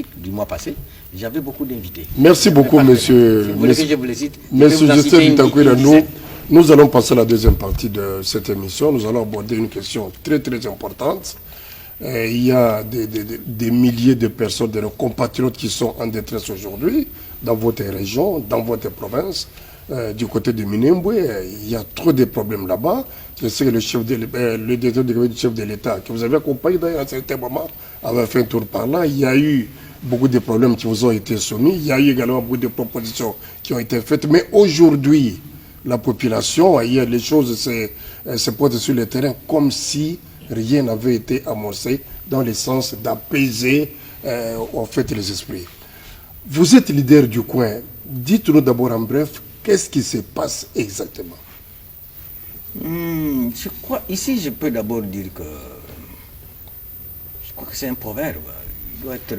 politique du mois passé, j'avais beaucoup d'invités. Merci beaucoup, monsieur. Si vous voulez que je vous les cite, Monsieur Justin Bitakwira, nous allons passer à la deuxième partie de cette émission. Nous allons aborder une question très très importante. Il y a des milliers de personnes, de nos compatriotes qui sont en détresse aujourd'hui, dans votre région, dans votre province. Du côté de Minembwe, il y a trop de problèmes là-bas. Je sais que le directeur du chef de l'État, que vous avez accompagné d'ailleurs à un certain moment, avait fait un tour par là. Il y a eu beaucoup de problèmes qui vous ont été soumis. Il y a eu également beaucoup de propositions qui ont été faites. Mais aujourd'hui, la population, il y a les choses se portent sur le terrain comme si rien n'avait été amorcé dans le sens d'apaiser en fait les esprits. Vous êtes leader du coin. Dites-nous d'abord en bref, qu'est-ce qui se passe exactement? Je crois, ici je peux d'abord dire que je crois que c'est un proverbe. Il doit être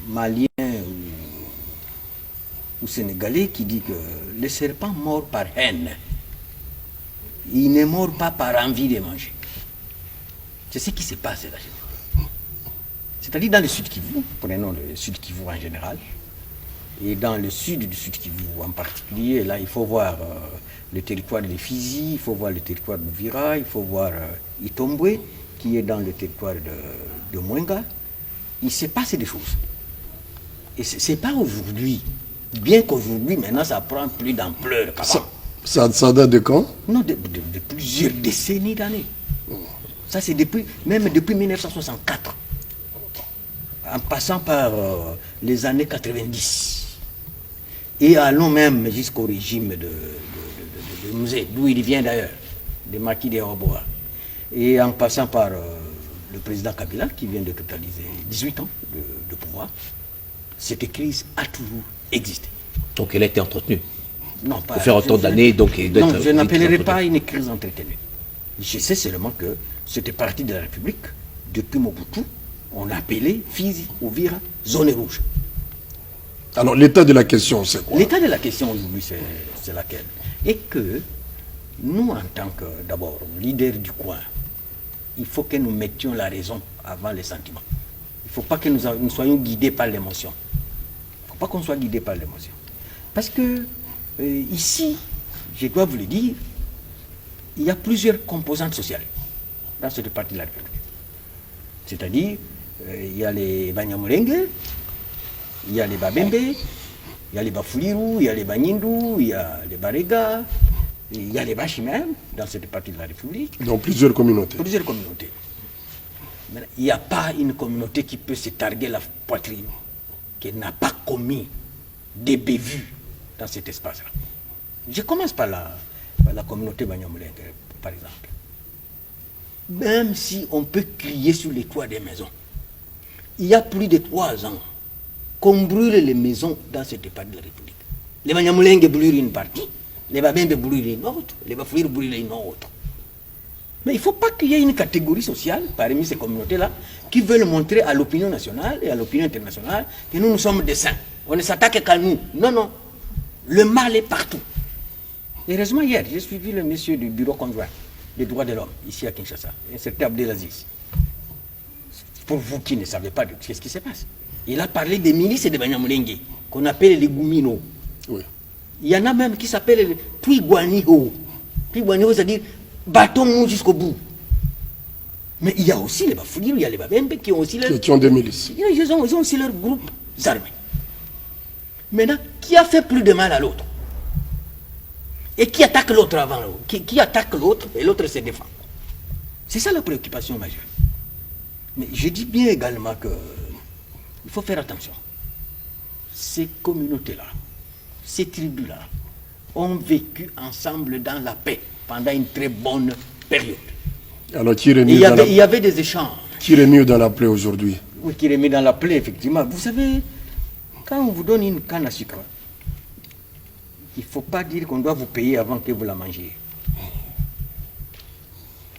malien ou sénégalais qui dit que le serpent mord par haine. Il ne mord pas par envie de manger. C'est ce qui se passe là. C'est-à-dire dans le Sud Kivu, prenons le Sud Kivu en général, et dans le sud du Sud Kivu en particulier, là il faut voir le territoire de Fizi, il faut voir le territoire de Vira, il faut voir Itombwe, qui est dans le territoire de Mwenga. Il se passe des choses. Et ce n'est pas aujourd'hui. Bien qu'aujourd'hui, maintenant, ça prend plus d'ampleur qu'avant. Ça date de quand? Non, de plusieurs décennies d'années. Ça, c'est même depuis 1964. En passant par les années 90. Et allons même jusqu'au régime de Mzee, d'où il vient d'ailleurs, des maquis des Robois. Et en passant par le président Kabila, qui vient de totaliser 18 ans de pouvoir, cette crise a toujours existé. Donc elle a été entretenue. Non, pas. Pour faire autant d'années, donc il doit non, être je n'appellerai pas une crise entretenue. Je sais seulement que cette partie de la République, depuis Mobutu, on l'appelait Fizi, Uvira, zone rouge. Alors l'état de la question, c'est quoi? L'état de la question aujourd'hui, c'est laquelle? Et que nous, en tant que, d'abord, leader du coin, il faut que nous mettions la raison avant les sentiments. Il ne faut pas que nous soyons guidés par l'émotion. Il ne faut pas qu'on soit guidés par l'émotion. Parce que ici, je dois vous le dire, il y a plusieurs composantes sociales dans cette partie de la République. C'est-à-dire, il y a les Banyamulenge, il y a les Babembe, il y a les Bafuliru, il y a les Banyindu, il y a les Barega, il y a les Bashi même, dans cette partie de la République. Dans plusieurs communautés. Plusieurs communautés. Mais il n'y a pas une communauté qui peut se targuer la poitrine, qui n'a pas commis des bévues dans cet espace-là. Je commence par la communauté Banyamulenge, par exemple. Même si on peut crier sur les toits des maisons, il y a plus de 3 ans qu'on brûle les maisons dans cette partie de la République. Les Banyamulenge brûlent une partie, les Babembe brûlent une autre, les Bafuliru brûlent une autre. Mais il ne faut pas qu'il y ait une catégorie sociale parmi ces communautés-là qui veulent montrer à l'opinion nationale et à l'opinion internationale que nous sommes des saints. On ne s'attaque qu'à nous. Non, non. Le mal est partout. Heureusement, hier, j'ai suivi le monsieur du bureau conjoint des droits de l'homme, ici à Kinshasa, un certain Abdelaziz. Pour vous qui ne savez pas de ce qui se passe. Il a parlé des milices et des Banyamulenge, qu'on appelle les Gumino. Oui. Il y en a même qui s'appellent les Twiguaniho. Twiguaniho, c'est-à-dire battons-nous jusqu'au bout. Mais il y a aussi les Bafuliru, il y a les Babembe qui ont aussi qui ont des milices. Ils ont aussi leurs groupes armés. Maintenant, qui a fait plus de mal à l'autre? Et qui attaque l'autre avant l'autre? Qui attaque l'autre et l'autre se défend? C'est ça la préoccupation majeure. Mais je dis bien également que il faut faire attention. Ces communautés-là, ces tribus-là, ont vécu ensemble dans la paix pendant une très bonne période. Alors qui remet il y avait des échanges. Qui remet dans la plaie aujourd'hui? Oui, qui remet dans la plaie, effectivement. Vous savez, quand on vous donne une canne à sucre, il ne faut pas dire qu'on doit vous payer avant que vous la mangiez.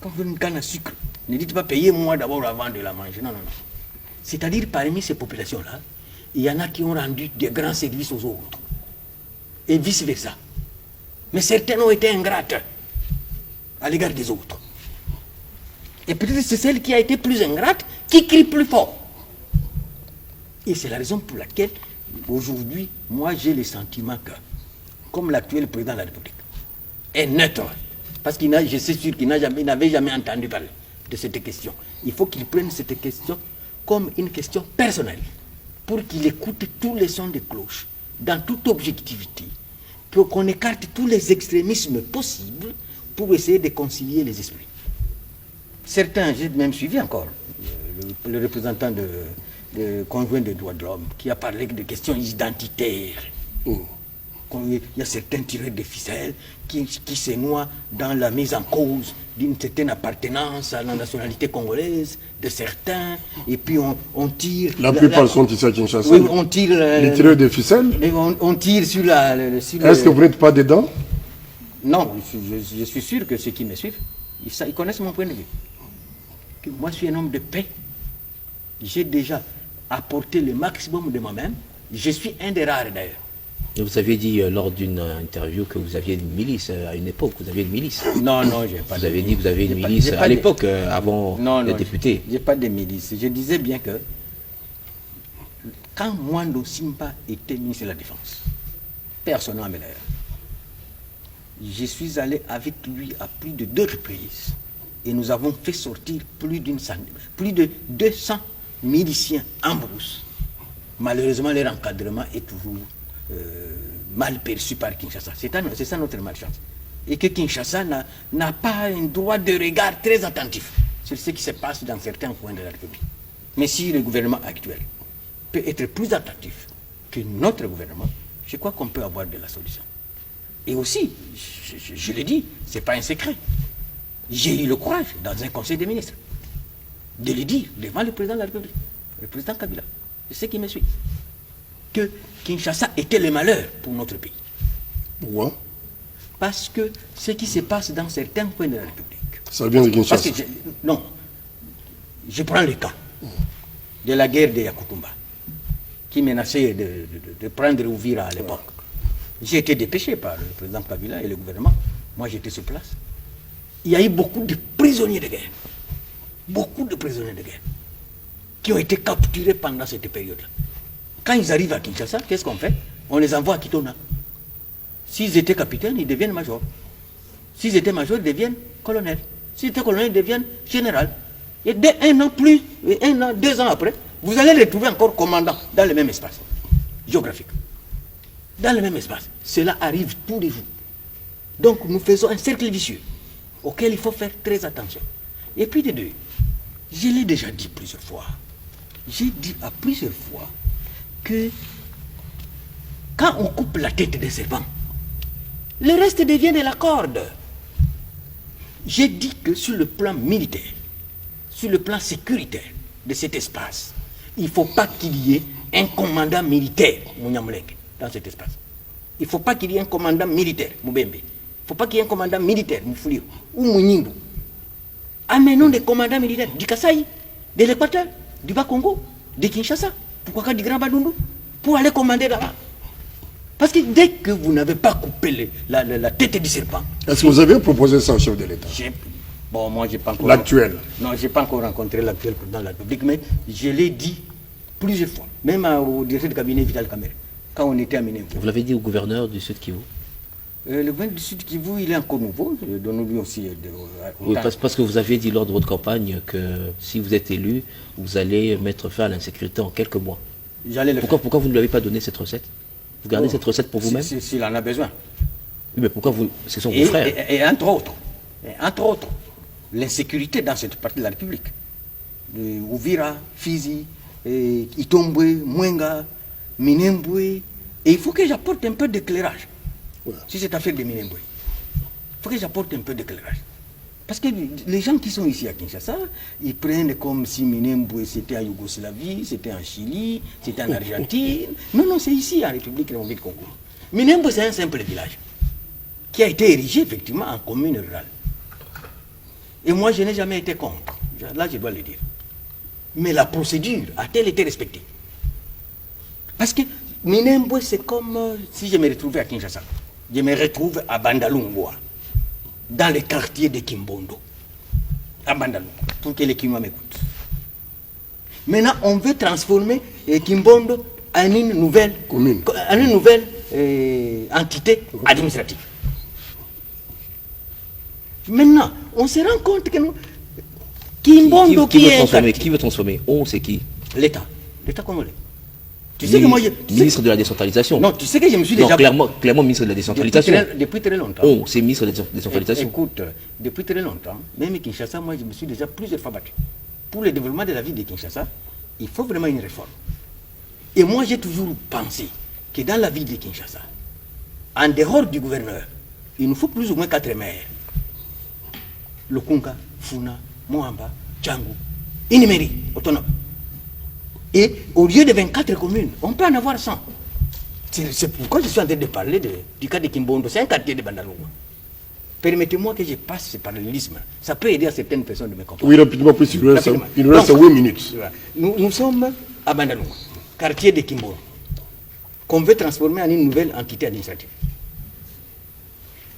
Quand vous donne une canne à sucre, ne dites pas payez-moi d'abord avant de la manger. Non, non, non. C'est-à-dire, parmi ces populations-là, il y en a qui ont rendu de grands services aux autres. Et vice-versa. Mais certaines ont été ingrates à l'égard des autres. Et peut-être c'est celle qui a été plus ingrate qui crie plus fort. Et c'est la raison pour laquelle, aujourd'hui, moi j'ai le sentiment que, comme l'actuel président de la République est neutre, parce je suis sûr qu'il n'avait jamais entendu parler de cette question, il faut qu'il prenne cette question comme une question personnelle, pour qu'il écoute tous les sons de cloche, dans toute objectivité, pour qu'on écarte tous les extrémismes possibles, pour essayer de concilier les esprits. Certains, j'ai même suivi encore, le représentant de conjoint des droits de l'homme, qui a parlé de questions identitaires. Il y a certains tireurs de ficelles qui se noient dans la mise en cause d'une certaine appartenance à la nationalité congolaise de certains, et puis on tire... La plupart sont ici à Kinshasa. Oui, on tire... les tireurs de ficelles. On tire sur la... Est-ce que vous n'êtes pas dedans? Non, je suis sûr que ceux qui me suivent, ils connaissent mon point de vue. Que moi, je suis un homme de paix. J'ai déjà apporté le maximum de moi-même. Je suis un des rares d'ailleurs. Vous aviez dit lors d'une interview que vous aviez une milice à une époque. Vous aviez une milice. Non, j'ai pas. Vous avez dit que vous avez une milice à l'époque, avant d'être député. J'ai pas de milice. Je disais bien que quand Mwando Simba était ministre de la Défense, personne n'a l'air. Je suis allé avec lui à plus de 2 reprises et nous avons fait sortir plus de 200 miliciens en brousse. Malheureusement, leur encadrement est toujours mal perçu par Kinshasa. C'est ça notre malchance. Et que Kinshasa n'a pas un droit de regard très attentif sur ce qui se passe dans certains coins de la République. Mais si le gouvernement actuel peut être plus attentif que notre gouvernement, je crois qu'on peut avoir de la solution. Et aussi, je le dis, ce n'est pas un secret. J'ai eu le courage, dans un conseil des ministres, de le dire devant le président de la République, le président Kabila, c'est ce qui me suit, que Kinshasa était le malheur pour notre pays. Pourquoi? Parce que ce qui se passe dans certains coins de la République... Ça vient de Kinshasa. Non. Je prends le cas de la guerre de Yakutumba, qui menaçait de prendre Uvira à l'époque. J'ai été dépêché par le président Kabila et le gouvernement. Moi, j'étais sur place. Il y a eu beaucoup de prisonniers de guerre. Beaucoup de prisonniers de guerre qui ont été capturés pendant cette période-là. Quand ils arrivent à Kinshasa, qu'est-ce qu'on fait? On les envoie à Kitona. S'ils étaient capitaines, ils deviennent majors. S'ils étaient majors, ils deviennent colonels. S'ils étaient colonels, ils deviennent général. Et dès 1 an plus, 1 an, 2 ans après, vous allez les trouver encore commandants dans le même espace géographique. Dans le même espace. Cela arrive tous les jours. Donc nous faisons un cercle vicieux auquel il faut faire très attention. Et puis de deux, je l'ai déjà dit plusieurs fois. J'ai dit à plusieurs fois que quand on coupe la tête des serpents, le reste devient de la corde. J'ai dit que sur le plan militaire, sur le plan sécuritaire de cet espace, il ne faut pas qu'il y ait un commandant militaire, Mouniamulenge, dans cet espace. Il ne faut pas qu'il y ait un commandant militaire, Moubembe. Il ne faut pas qu'il y ait un commandant militaire, Moufouliou, ou Mounindo. Amenons des commandants militaires du Kasaï, de l'Équateur, du Bas-Congo, de Kinshasa, pourquoi pas du Grand Badundu, pour aller commander là-bas. Parce que dès que vous n'avez pas coupé la tête du serpent... Est-ce que vous avez proposé ça au chef de l'État? Bon, moi, j'ai pas encore... L'actuel? Non, je n'ai pas encore rencontré l'actuel président de la République, mais je l'ai dit plusieurs fois, même au directeur de cabinet Vital Kamerhe, quand on était à Minembwe. Vous l'avez dit au gouverneur du Sud Kivu? Le gouverneur du Sud Kivu, il est encore nouveau, donnons-lui aussi... Oui, parce que vous aviez dit lors de votre campagne que si vous êtes élu, vous allez mettre fin à l'insécurité en quelques mois. Pourquoi vous ne lui avez pas donné cette recette? Vous gardez cette recette pour vous-même? S'il en a besoin. Oui, mais pourquoi vous... Ce sont vos frères. Et entre autres, l'insécurité dans cette partie de la République. Uvira, Fizi, Itombwe, Mwenga, Minembwe. Et il faut que j'apporte un peu d'éclairage. Si cette affaire de Minembwe. Il faut que j'apporte un peu d'éclairage. Parce que les gens qui sont ici à Kinshasa, ils prennent comme si Minembwe c'était en Yougoslavie, c'était en Chili, c'était en Argentine. Non, c'est ici en République démocratique du Congo. Minembwe, c'est un simple village qui a été érigé effectivement en commune rurale. Et moi, je n'ai jamais été contre. Là, je dois le dire. Mais la procédure a-t-elle été respectée? Parce que Minembwe, c'est comme si je me retrouvais à Kinshasa. Je me retrouve à Bandalungwa, dans le quartier de Kimbondo, à Bandalungwa, pour que les Kima m'écoutent. Maintenant, on veut transformer Kimbondo en une nouvelle commune, en une nouvelle entité administrative. Maintenant, on se rend compte que Kimbondo qui veut transformer On, c'est qui? L'État. L'État congolais. Tu sais que moi, ministre de la décentralisation. Non, tu sais que je me suis déjà... Clairement ministre de la décentralisation. Depuis très longtemps. On, c'est ministre de la décentralisation. Écoute, depuis très longtemps, même Kinshasa, moi, je me suis déjà plusieurs fois battu. Pour le développement de la ville de Kinshasa, il faut vraiment une réforme. Et moi, j'ai toujours pensé que dans la ville de Kinshasa, en dehors du gouverneur, il nous faut plus ou moins 4 maires. Lokunga, Funa, Moamba, Django, une mairie autonome. Et au lieu de 24 communes, on peut en avoir 100. C'est pourquoi je suis en train de parler du cas de Kimbondo. C'est un quartier de Bandalunga. Permettez-moi que je passe ce parallélisme. Ça peut aider à certaines personnes de me comprendre. Oui, rapidement, plus il nous reste 8 minutes. Nous sommes à Bandalunga, quartier de Kimbondo, qu'on veut transformer en une nouvelle entité administrative.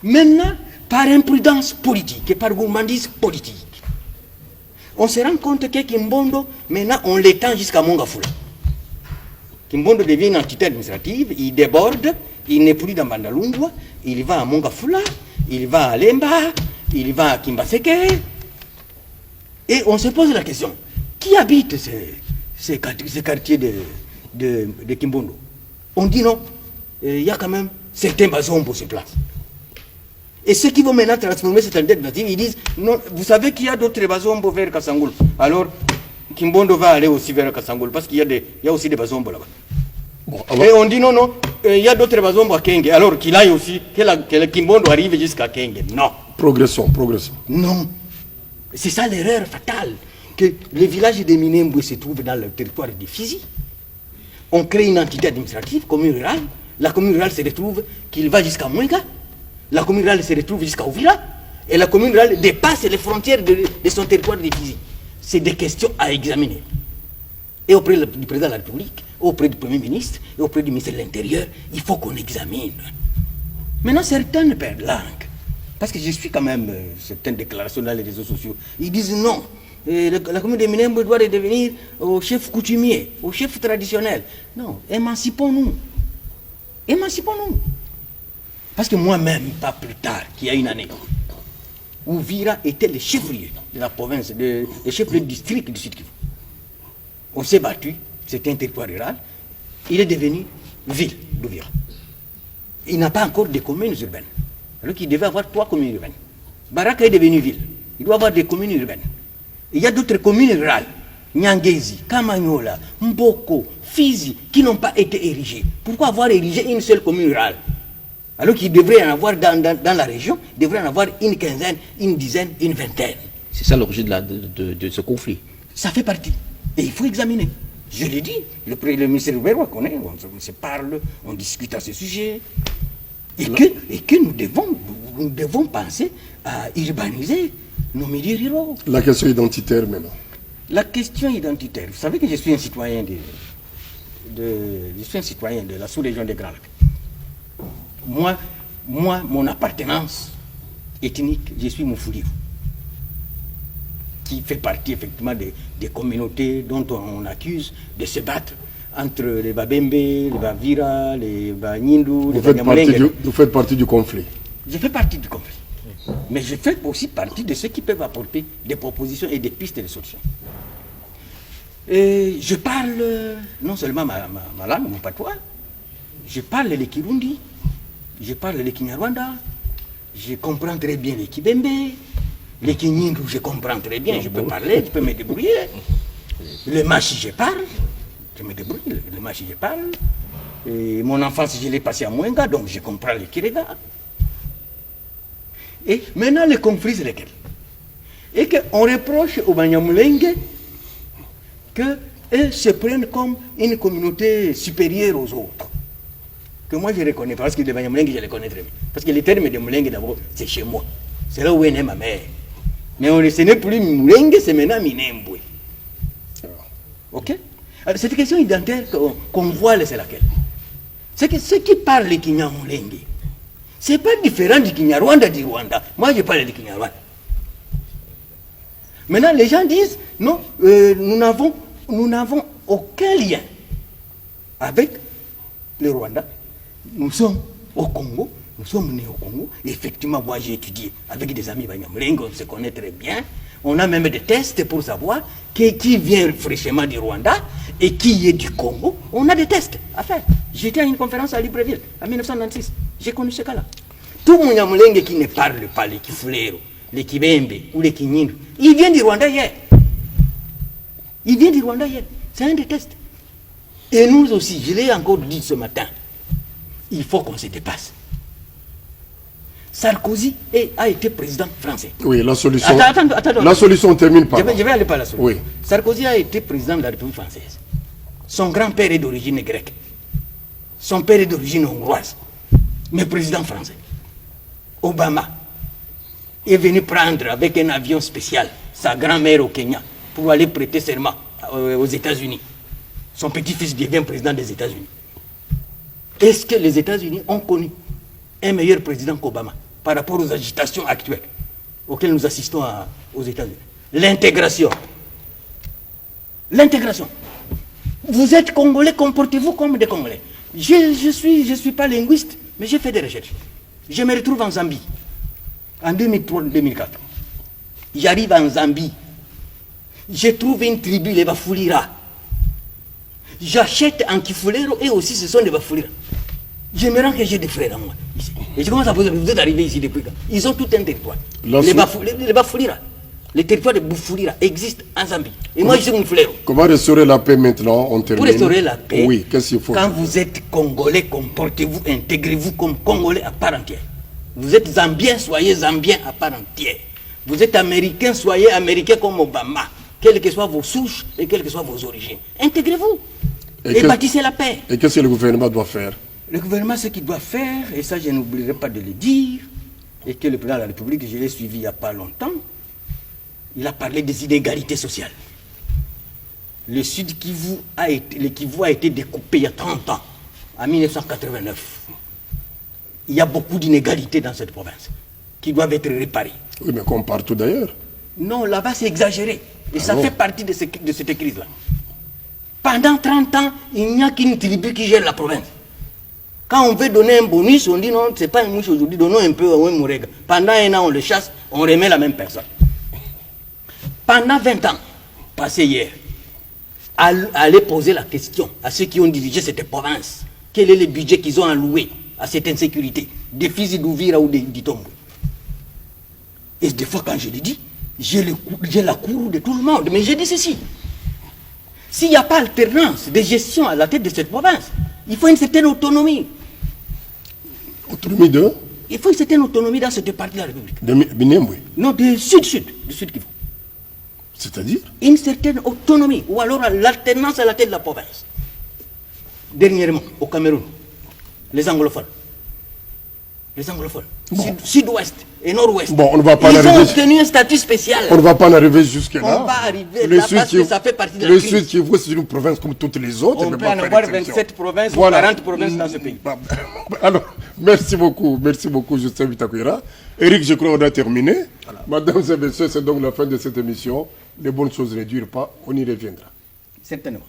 Maintenant, par imprudence politique et par gourmandise politique, on se rend compte que Kimbondo, maintenant, on l'étend jusqu'à Mongafula. Kimbondo devient une entité administrative, il déborde, il n'est plus dans Bandalungwa, il va à Mongafula, il va à Lemba, il va à Kimbaseke. Et on se pose la question, qui habite ces quartiers de Kimbondo? On dit non, il y a quand même certains bazombo sur place. Et ceux qui vont maintenant transformer cette entité administrative, ils disent, non, vous savez qu'il y a d'autres bazombo vers Kassangoul. Alors, Kimbondo va aller aussi vers Kassangoul, parce qu'il y a aussi des bazombo là-bas. Bon, et on dit, non, il y a d'autres bazombo à Kenge. Alors qu'il aille aussi, que le Kimbondo arrive jusqu'à Kenge. Non. Progressons. Non. C'est ça l'erreur fatale. Que le village de Minembwe se trouve dans le territoire de Fizi. On crée une entité administrative, commune rurale. La commune rurale se retrouve qu'il va jusqu'à Mwenga. La commune rurale se retrouve jusqu'à Ouvira. Et la commune rurale dépasse les frontières de son territoire de Fizi. C'est des questions à examiner. Et auprès du président de la République, auprès du Premier ministre, et auprès du ministre de l'Intérieur, il faut qu'on examine. Maintenant, certaines perdent langue. Parce que je suis quand même certaines déclarations dans les réseaux sociaux. Ils disent non. La commune de Minembwe doit redevenir au chef coutumier, au chef traditionnel. Non, émancipons-nous. Émancipons-nous. Parce que moi-même, pas plus tard, qu'il y a une année, Ouvira était le chef-lieu de la province, le chef-lieu du district du Sud-Kivu. On s'est battu, c'était un territoire rural. Il est devenu ville d'Ouvira. Il n'a pas encore de communes urbaines. Alors qu'il devait avoir 3 communes urbaines. Baraka est devenu ville. Il doit avoir des communes urbaines. Il y a d'autres communes rurales, Nyangezi, Kamanyola, Mboko, Fizi, qui n'ont pas été érigées. Pourquoi avoir érigé une seule commune rurale? Alors qu'il devrait y en avoir dans la région, il devrait y en avoir une quinzaine, une dizaine, une vingtaine. C'est ça l'origine de ce conflit. Ça fait partie. Et il faut examiner. Je l'ai dit, le ministère Rouberwa connaît, on se parle, on discute à ce sujet. Et que nous devons penser à urbaniser nos milieux ruraux. La question identitaire maintenant. La question identitaire. Vous savez que je suis un citoyen de la sous-région des Grands Lacs. Moi, mon appartenance ethnique, je suis Moufoulou, qui fait partie effectivement des communautés dont on accuse de se battre entre les Babembe, les Bavira, les Banyindu, les Banyamulenge. Vous faites partie du conflit. Je fais partie du conflit. Mais je fais aussi partie de ceux qui peuvent apporter des propositions et des pistes de solutions. Et je parle non seulement ma langue, mon patois, je parle le Kirundi, je parle le Kinyarwanda, je comprends très bien les Kibembe, les Kinyindu, je comprends très bien, je peux parler, je peux me débrouiller. Le Machi, je parle, je me débrouille, le Machi, je parle. Et mon enfance, je l'ai passé à Mwenga, donc je comprends le Kirega. Et maintenant, le conflit, c'est lequel? Et qu'on reproche aux Banyamulenge qu'eux se prennent comme une communauté supérieure aux autres. Que moi, je reconnais, parce que les Banyamulenge, je les connais très bien. Parce que le terme de Mulenge, d'abord, c'est chez moi. C'est là où est née ma mère. Mais ce n'est plus Mulenge, c'est maintenant Minembwe. Ok? Alors, cette question identitaire qu'on voit, c'est laquelle? C'est que ceux qui parlent les Kinyamulenge, c'est pas différent du Kinyarwanda du Rwanda. Moi, je parle du Kinyarwanda. Maintenant, les gens disent, non, nous n'avons nous n'avons aucun lien avec le Rwanda. Nous sommes au Congo, nous sommes nés au Congo. Et effectivement, moi j'ai étudié avec des amis Banyamulenge, on se connaît très bien. On a même des tests pour savoir qui vient fraîchement du Rwanda et qui est du Congo. On a des tests à faire. J'étais à une conférence à Libreville en 1996. J'ai connu ce cas-là. Tout Munyamulenge qui ne parle pas les Kifulero, les Kibembe ou les Kinyindu, il vient du Rwanda hier. Il vient du Rwanda hier. C'est un des tests. Et nous aussi, je l'ai encore dit ce matin, il faut qu'on se dépasse. Sarkozy a été président français. Oui, la solution. Attends, la solution termine par là. Je vais aller par la solution. Oui. Sarkozy a été président de la République française. Son grand-père est d'origine grecque. Son père est d'origine hongroise. Mais président français. Obama est venu prendre avec un avion spécial sa grand-mère au Kenya pour aller prêter serment aux États-Unis. Son petit-fils devient président des États-Unis. Est-ce que les États-Unis ont connu un meilleur président qu'Obama par rapport aux agitations actuelles auxquelles nous assistons aux États-Unis? L'intégration. L'intégration. Vous êtes Congolais, comportez-vous comme des Congolais. Je suis pas linguiste, mais j'ai fait des recherches. Je me retrouve en Zambie, en 2003-2004. J'arrive en Zambie. Je trouve une tribu, les Bafulira. J'achète en Kifulero et aussi ce sont des Bafulira. Je me rends que j'ai des frères à moi. Ici. Et je commence à poser, vous êtes arrivés ici depuis quand? Ils ont tout un territoire. Les Bafulira, les territoires de Bafulira existent en Zambie. Et moi je suis Mufulero. Comment restaurer la paix maintenant? On termine. Pour restaurer la paix, oui, qu'est-ce qu'il faut? Quand vous êtes Congolais, comportez-vous, intégrez-vous comme Congolais à part entière. Vous êtes Zambien, soyez Zambien à part entière. Vous êtes Américain, soyez Américain comme Obama. Quelles que soient vos souches et quelles que soient vos origines. Intégrez-vous et bâtissez la paix. Et qu'est-ce que le gouvernement doit faire? Le gouvernement, ce qu'il doit faire, et ça je n'oublierai pas de le dire, et que le président de la République, je l'ai suivi il n'y a pas longtemps, il a parlé des inégalités sociales. Le Sud Kivu a été découpé il y a 30 ans, en 1989. Il y a beaucoup d'inégalités dans cette province qui doivent être réparées. Oui, mais comme partout d'ailleurs. Non, là-bas c'est exagéré. Et ça fait partie de cette crise-là. Pendant 30 ans, il n'y a qu'une tribu qui gère la province. Quand on veut donner un bonus, on dit non, c'est pas un mouche aujourd'hui, donnons un peu à un mourega. Pendant un an, on le chasse, on remet la même personne. Pendant 20 ans, passé hier, allez poser la question à ceux qui ont dirigé cette province. Quel est le budget qu'ils ont alloué à cette insécurité des fils d'Ouvira ou d'Itombo? Et des fois, quand je le dis, j'ai la cour de tout le monde. Mais j'ai dit ceci. S'il n'y a pas alternance de gestion à la tête de cette province, il faut une certaine autonomie. Autonomie de? Il faut une certaine autonomie dans cette partie de la République. De Minembwe? Non, du Sud Kivu. C'est-à-dire? Une certaine autonomie, ou alors l'alternance à la tête de la province. Dernièrement, au Cameroun, les anglophones. Bon. Sud-ouest et nord-ouest. Bon, on ne va pas Ils ont obtenu un statut spécial. On ne va pas en arriver jusque-là. On va arriver là parce que ça fait partie de la crise. Le Sud Kivu, c'est une province comme toutes les autres. On peut en avoir 27 provinces ou 40 provinces dans ce pays. Alors, merci beaucoup, Justin Bitakwira. Eric, je crois qu'on a terminé. Voilà. Mesdames et messieurs, c'est donc la fin de cette émission. Les bonnes choses ne durent pas, on y reviendra. Certainement.